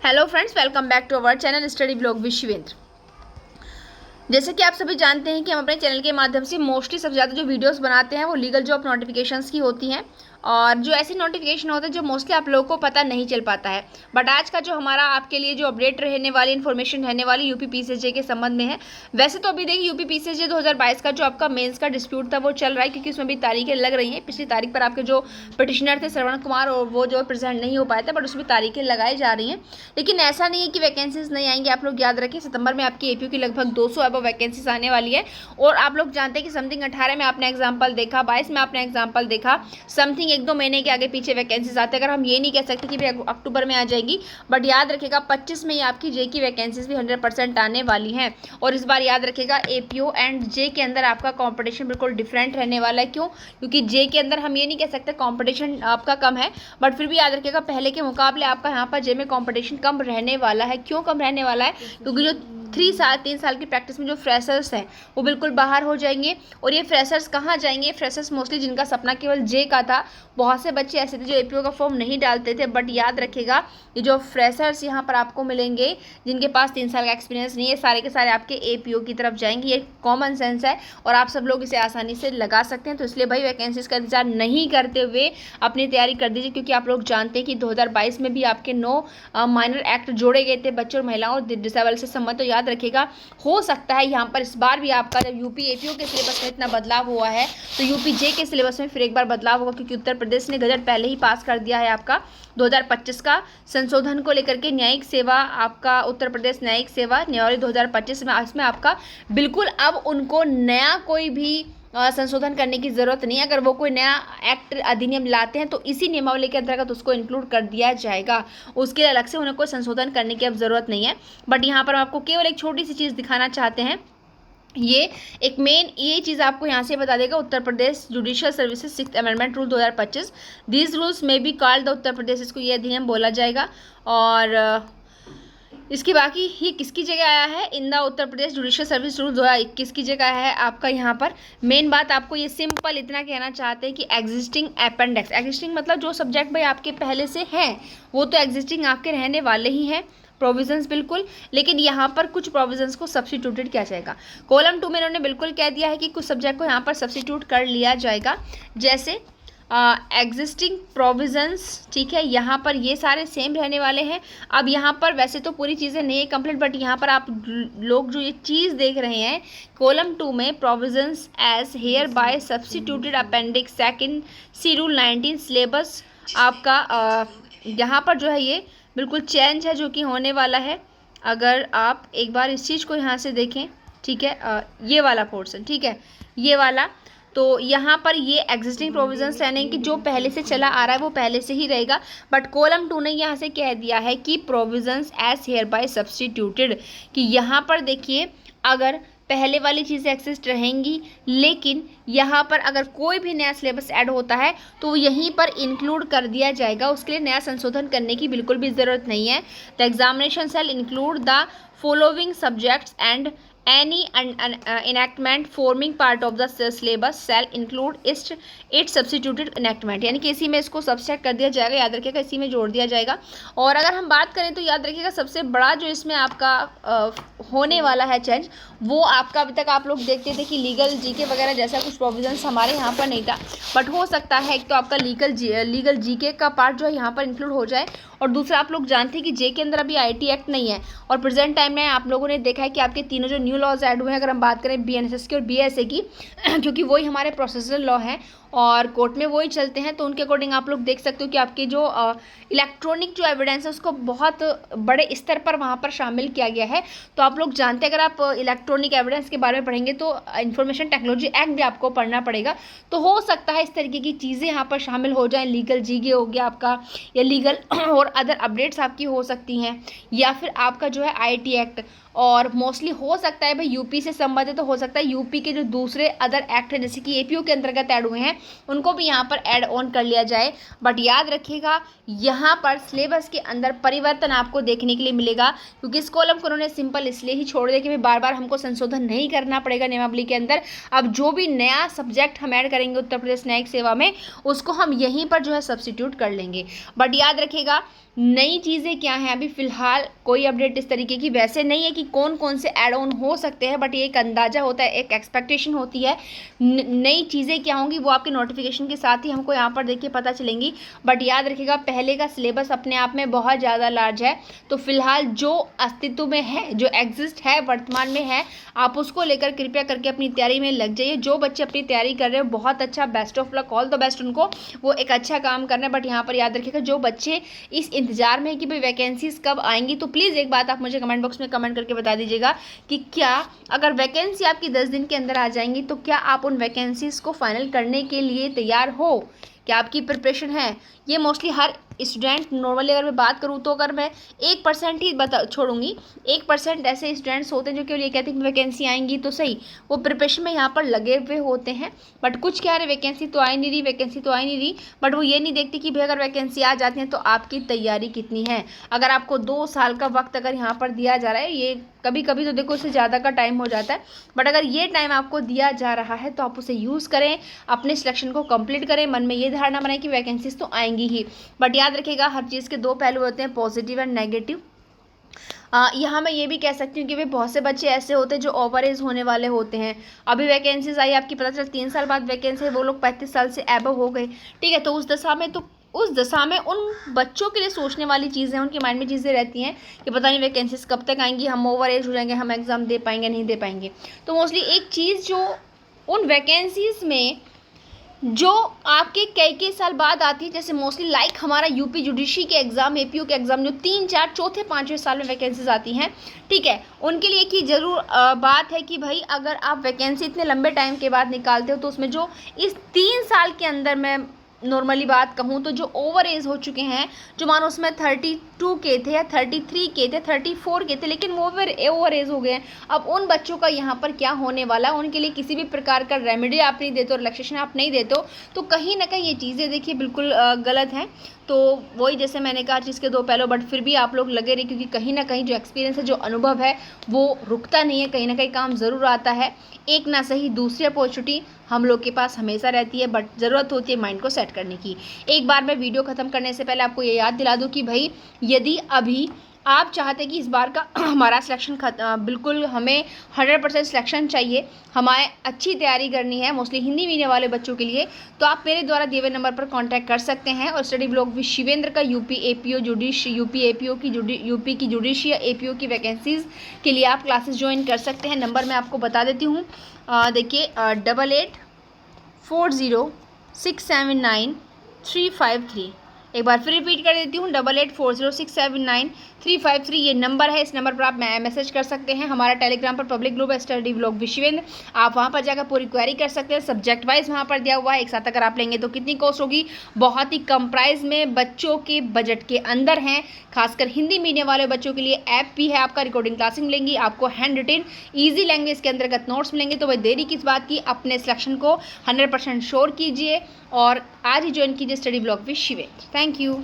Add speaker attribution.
Speaker 1: Hello friends, welcome back to our channel study blog with Shivendra. जैसे कि आप सभी जानते हैं कि हम अपने चैनल के माध्यम से मोस्टली सबसे ज़्यादा जो वीडियोस बनाते हैं वो लीगल जॉब नोटिफिकेशंस की होती हैं और जो ऐसी नोटिफिकेशन होते हैं जो मोस्टली आप लोगों को पता नहीं चल पाता है। बट आज का जो हमारा आपके लिए जो अपडेट रहने वाली इन्फॉर्मेशन रहने वाली यूपी पीसीएसजे के संबंध में है। वैसे तो अभी देखिए यूपी पीसीएसजे 2022 का जो आपका मेंस का डिस्प्यूट था वो चल रहा है, क्योंकि उसमें भी तारीखें लग रही हैं। पिछली तारीख पर आपके जो पिटिशनर थे श्रवण कुमार और वो जो प्रेजेंट नहीं हो पाए थे, बट उसमें तारीखें लगाई जा रही हैं। लेकिन ऐसा नहीं है कि वैकेंसीज नहीं आएंगी। आप लोग याद रखें, सितंबर में आपकी एपीयू की लगभग 200 अब वैकेंसीज आने वाली है। और आप लोग जानते हैं कि समथिंग 18 में आपने एग्जाम्पल देखा, 22 में आपने एग्जाम्पल देखा, समथिंग 1-2 महीने के आगे पीछे वैकेंसीज आते हैं। अगर हम ये नहीं कह सकते कि भाई अक्टूबर में आ जाएगी, बट याद रखेगा 25 में ही आपकी जे की वैकेंसीज भी 100% आने वाली हैं। और इस बार याद रखेगा एपीओ एंड जे के अंदर आपका कंपटीशन बिल्कुल डिफरेंट रहने वाला है। क्यों? क्योंकि जे के अंदर हम ये नहीं कह सकते कंपटीशन आपका कम है, बट फिर भी याद रखेगा पहले के मुकाबले आपका यहाँ पर जे में कंपटीशन कम रहने वाला है। क्यों कम रहने वाला है? क्योंकि जो 3 साल की प्रैक्टिस में जो फ्रेशर्स हैं वो बिल्कुल बाहर हो जाएंगे। और ये फ्रेशर्स कहाँ जाएंगे? फ्रेशर्स मोस्टली जिनका सपना केवल जे का था, बहुत से बच्चे ऐसे थे जो एपीओ का फॉर्म नहीं डालते थे। बट याद रखेगा ये जो फ्रेशर्स यहाँ पर आपको मिलेंगे जिनके पास 3 साल का एक्सपीरियंस नहीं है, सारे के सारे आपके एपीओ की तरफ जाएंगे। ये कॉमन सेंस है और आप सब लोग इसे आसानी से लगा सकते हैं। तो इसलिए भाई वैकेंसीज का इंतजार नहीं करते हुए अपनी तैयारी कर दीजिए, क्योंकि आप लोग जानते हैं कि 2022 में भी आपके 9 माइनर एक्ट जोड़े गए थे बच्चों और महिलाओं और डिसेबल से संबंध। तो याद रखेगा हो सकता है यहाँ पर इस बार भी आपका जब यूपी एपीओ के सिलेबस में इतना बदलाव हुआ है तो यूपी जे के सिलेबस में फिर एक बार बदलाव होगा, क्योंकि उत्तर प्रदेश ने गजट पहले ही पास कर दिया है आपका 2025 का संशोधन को लेकर के। न्यायिक सेवा आपका उत्तर प्रदेश न्यायिक सेवा नियमावली 2025 में इसमें आपका बिल्कुल अब उनको नया कोई भी संशोधन करने की ज़रूरत नहीं है। अगर वो कोई नया एक्ट अधिनियम लाते हैं तो इसी नियमावली के अंतर्गत उसको इंक्लूड कर दिया जाएगा। उसके लिए अलग से उन्हें कोई संशोधन करने की अब ज़रूरत नहीं है। बट यहाँ पर हम आपको केवल एक छोटी सी चीज़ दिखाना चाहते हैं। ये एक मेन ये चीज़ आपको यहाँ से बता देगा, Uttar Pradesh judicial services 6th amendment rule 2025। These rules में be called the Uttar Pradesh, इसको ये अधिनियम बोला जाएगा। और इसकी बाकी ये किसकी जगह आया है? In the Uttar Pradesh judicial service rule 2021 की जगह है आपका। यहाँ पर मेन बात आपको ये सिंपल इतना कहना चाहते हैं कि एग्जिस्टिंग अपेंडिक्स, एग्जिस्टिंग मतलब जो सब्जेक्ट भाई आपके पहले से हैं वो तो एग्जिस्टिंग आपके रहने वाले ही हैं प्रोविजंस बिल्कुल, लेकिन यहाँ पर कुछ प्रोविजंस को सब्स्टिट्यूटेड किया जाएगा। कॉलम 2 में इन्होंने बिल्कुल कह दिया है कि कुछ सब्जेक्ट को यहाँ पर सब्स्टिट्यूट कर लिया जाएगा, जैसे एग्जिस्टिंग प्रोविजंस। ठीक है, यहाँ पर ये सारे सेम रहने वाले हैं। अब यहाँ पर वैसे तो पूरी चीज़ें नहीं है कंप्लीट, बट यहाँ पर आप लोग जो ये चीज़ देख रहे हैं कॉलम 2 में provisions as hereby substituted appendix second C rule 19 syllabus आपका यहाँ पर जो है ये बिल्कुल चेंज है जो कि होने वाला है। अगर आप एक बार इस चीज़ को यहाँ से देखें, ठीक है, ये वाला पोर्शन, ठीक है, ये वाला, तो यहाँ पर ये एग्जिस्टिंग प्रोविजंस रहने कि जो पहले से चला आ रहा है वो पहले से ही रहेगा। बट कॉलम 2 ने यहाँ से कह दिया है कि provisions as hereby substituted, कि यहाँ पर देखिए अगर पहले वाली चीज़ें एक्सिस्ट रहेंगी, लेकिन यहाँ पर अगर कोई भी नया सिलेबस ऐड होता है तो यहीं पर इंक्लूड कर दिया जाएगा। उसके लिए नया संशोधन करने की बिल्कुल भी ज़रूरत नहीं है। The examination shall include the following subjects and any enactment forming part of the syllabus shall include its substituted enactment, यानी कि इसी में इसको सब्सट्रैक्ट कर दिया जाएगा। याद रखिएगा इसी में जोड़ दिया जाएगा। और अगर हम बात करें तो याद रखिएगा सबसे बड़ा जो इसमें आपका होने वाला है चेंज, वो आपका अभी तक आप लोग देखते थे कि लीगल जीके वगैरह जैसा कुछ प्रोविजंस हमारे यहाँ पर नहीं था, बट हो सकता है एक तो आपका लीगल जीके का पार्ट जो है यहाँ पर इंक्लूड हो जाए। और दूसरा आप लोग जानते हैं कि जे के अंदर अभी आईटी एक्ट नहीं है और प्रेजेंट टाइम में आप लोगों ने देखा है कि आपके तीनों जो न्यू लॉज ऐड हुए हैं, अगर हम बात करें बीएनएसएस की और बीएसए की, क्योंकि वही हमारे प्रोसेसुरल लॉ हैं और कोर्ट में वही चलते हैं, तो उनके अकॉर्डिंग आप लोग देख सकते हो कि आपके जो इलेक्ट्रॉनिक जो एविडेंस है उसको बहुत बड़े स्तर पर वहाँ पर शामिल किया गया है। तो आप लोग जानते हैं अगर आप इलेक्ट्रॉनिक एविडेंस के बारे में पढ़ेंगे तो इंफॉर्मेशन टेक्नोलॉजी एक्ट भी आपको पढ़ना पड़ेगा। तो हो सकता है इस तरीके की चीज़ें यहाँ पर शामिल हो जाएं, लीगल जीके हो गया आपका, या लीगल और अदर अपडेट्स आपकी हो सकती हैं, या फिर आपका जो है आईटी एक्ट और मोस्टली हो सकता है भाई यूपी से संबंधित, तो हो सकता है यूपी के जो दूसरे अदर एक्ट हैं जैसे कि एपीओ के अंतर्गत ऐड हुए हैं उनको भी यहाँ पर ऐड ऑन कर लिया जाए। बट याद रखिएगा यहाँ पर सिलेबस के अंदर परिवर्तन आपको देखने के लिए मिलेगा, क्योंकि इस कॉलम को उन्होंने सिंपल इसलिए ही छोड़ दिया कि बार बार हमको संशोधन नहीं करना पड़ेगा नियमावली के अंदर। अब जो भी नया सब्जेक्ट हम ऐड करेंगे उत्तर प्रदेश न्यायिक सेवा में उसको हम यहीं पर जो है सब्स्टिट्यूट कर लेंगे। बट याद रखिएगा नई चीज़ें क्या हैं, अभी फिलहाल कोई अपडेट इस तरीके की वैसे नहीं है कि कौन कौन से ऐड ऑन हो सकते हैं, बट ये एक अंदाज़ा होता है, एक एक्सपेक्टेशन होती है। नई चीज़ें क्या होंगी वो आपके नोटिफिकेशन के साथ ही हमको यहाँ पर देखिए पता चलेंगी। बट याद रखिएगा पहले का सिलेबस अपने आप में बहुत ज़्यादा लार्ज है, तो फिलहाल जो अस्तित्व में है, जो एग्जिस्ट है, वर्तमान में है, आप उसको लेकर कृपया करके अपनी तैयारी में लग जाइए। जो बच्चे अपनी तैयारी कर रहे हैं बहुत अच्छा, best of luck, all the best उनको, वो एक अच्छा काम कर रहे हैं। बट यहाँ पर याद रखिएगा जो बच्चे इस इंतजार में है कि भाई वैकेंसीज कब आएंगी, तो प्लीज़ एक बात आप मुझे कमेंट बॉक्स में कमेंट करके बता दीजिएगा कि क्या अगर वैकेंसी आपकी 10 दिन के अंदर आ जाएंगी तो क्या आप उन वैकेंसीज को फाइनल करने के लिए तैयार हो, क्या आपकी प्रिपरेशन है। ये मोस्टली हर स्टूडेंट, नॉर्मली अगर मैं बात करूँ तो अगर मैं 1% ही छोड़ूंगी, 1% ऐसे स्टूडेंट्स होते हैं जो केवल ये कहते हैं कि वैकेंसी आएंगी तो सही, वो प्रिपरेशन में यहाँ पर लगे हुए होते हैं। बट कुछ कह रहे वैकेंसी तो आई नहीं रही, वैकेंसी तो आई नहीं रही, बट वो ये नहीं देखते कि भाई अगर वैकेंसी आ जाती है तो आपकी तैयारी कितनी है। अगर आपको 2 साल का वक्त अगर यहाँ पर दिया जा रहा है, ये कभी कभी तो देखो इससे ज़्यादा का टाइम हो जाता है, बट अगर ये टाइम आपको दिया जा रहा है तो आप उसे यूज़ करें, अपने सिलेक्शन को कंप्लीट करें, मन में ये धारणा बनाएं कि वैकेंसीज तो आएंगी ही। बट याद रखिएगा हर चीज़ के 2 पहलू होते हैं, पॉजिटिव एंड नेगेटिव। यहाँ मैं ये भी कह सकती हूँ कि भाई बहुत से बच्चे ऐसे होते हैं जो ओवर एज होने वाले होते हैं। अभी वैकेंसीज आई, आपकी पता चल 3 साल बाद वैकेंसी है, वो लोग 35 साल से एबव हो गए, ठीक है। तो उस दशा में उन बच्चों के लिए सोचने वाली चीज़ें, उनके माइंड में चीज़ें रहती हैं कि पता नहीं वैकेंसीज कब तक आएंगी, हम ओवर एज हो जाएंगे, हम एग्ज़ाम दे पाएंगे नहीं दे पाएंगे। तो मोस्टली एक चीज़ जो उन वैकेंसीज में जो आपके कई साल बाद आती है, जैसे मोस्टली लाइक हमारा यूपी जुडिशरी के एग्ज़ाम, एपीओ के एग्ज़ाम जो 3, 4, चौथे 5वें साल में वैकेंसीज आती हैं, ठीक है, उनके लिए की ज़रूर बात है कि भाई अगर आप वैकेंसी इतने लंबे टाइम के बाद निकालते हो तो उसमें जो इस 3 साल के अंदर मैं नॉर्मली बात कहूँ तो जो ओवर एज हो चुके हैं, जो मानो उसमें 32 के थे या 33 के थे, 34 के थे, लेकिन वो ओवर एज हो गए हैं, अब उन बच्चों का यहाँ पर क्या होने वाला है, उनके लिए किसी भी प्रकार का रेमेडी आप नहीं देते हो, रिलैक्सेशन आप नहीं देते हो, तो कहीं ना कहीं ये चीज़ें देखिए बिल्कुल गलत हैं। तो वही जैसे मैंने कहा चीज़ के 2 पहलू, बट फिर भी आप लोग लगे रहे, क्योंकि कहीं ना कहीं जो एक्सपीरियंस है, जो अनुभव है वो रुकता नहीं है, कहीं ना कहीं काम ज़रूर आता है। एक ना सही दूसरी अपॉर्चुनिटी हम लोग के पास हमेशा रहती है, बट ज़रूरत होती है माइंड को सेट करने की। एक बार मैं वीडियो ख़त्म करने से पहले आपको ये याद दिला दूँ कि भाई यदि अभी आप चाहते कि इस बार का हमारा सिलेक्शन बिल्कुल हमें 100% सिलेक्शन चाहिए, हमें अच्छी तैयारी करनी है मोस्टली हिंदी मीडियम वाले बच्चों के लिए, तो आप मेरे द्वारा दिए हुए नंबर पर कांटेक्ट कर सकते हैं। और स्टडी ब्लॉग विद शिवेंद्र का यूपी एपीओ यूपी की जुडिशरी या एपीओ की वैकेंसीज़ के लिए आप क्लासेस ज्वाइन कर सकते हैं। नंबर मैं आपको बता देती हूँ, देखिए 8840679353। एक बार फिर रिपीट कर देती हूँ, 8840679353 ये नंबर है। इस नंबर पर आप मैसेज कर सकते हैं। हमारा टेलीग्राम पर पब्लिक ग्रुप है स्टडी ब्लॉग विद शिवेंद्र, आप वहाँ पर जाकर पूरी क्वेरी कर सकते हैं। सब्जेक्ट वाइज वहाँ पर दिया हुआ है, एक साथ अगर आप लेंगे तो कितनी कॉस्ट होगी, बहुत ही कम प्राइस में बच्चों के बजट के अंदर हैं। खासकर हिंदी मीडियम वाले बच्चों के लिए ऐप भी है आपका, रिकॉर्डिंग क्लासिंग मिलेंगी, आपको हैंड रिटेन ईजी लैंग्वेज के अंतर्गत नोट्स मिलेंगे। तो भाई देरी किस बात की, अपने सिलेक्शन को 100% श्योर कीजिए और आज ही ज्वाइन कीजिए study blog with Shivendra. Thank you.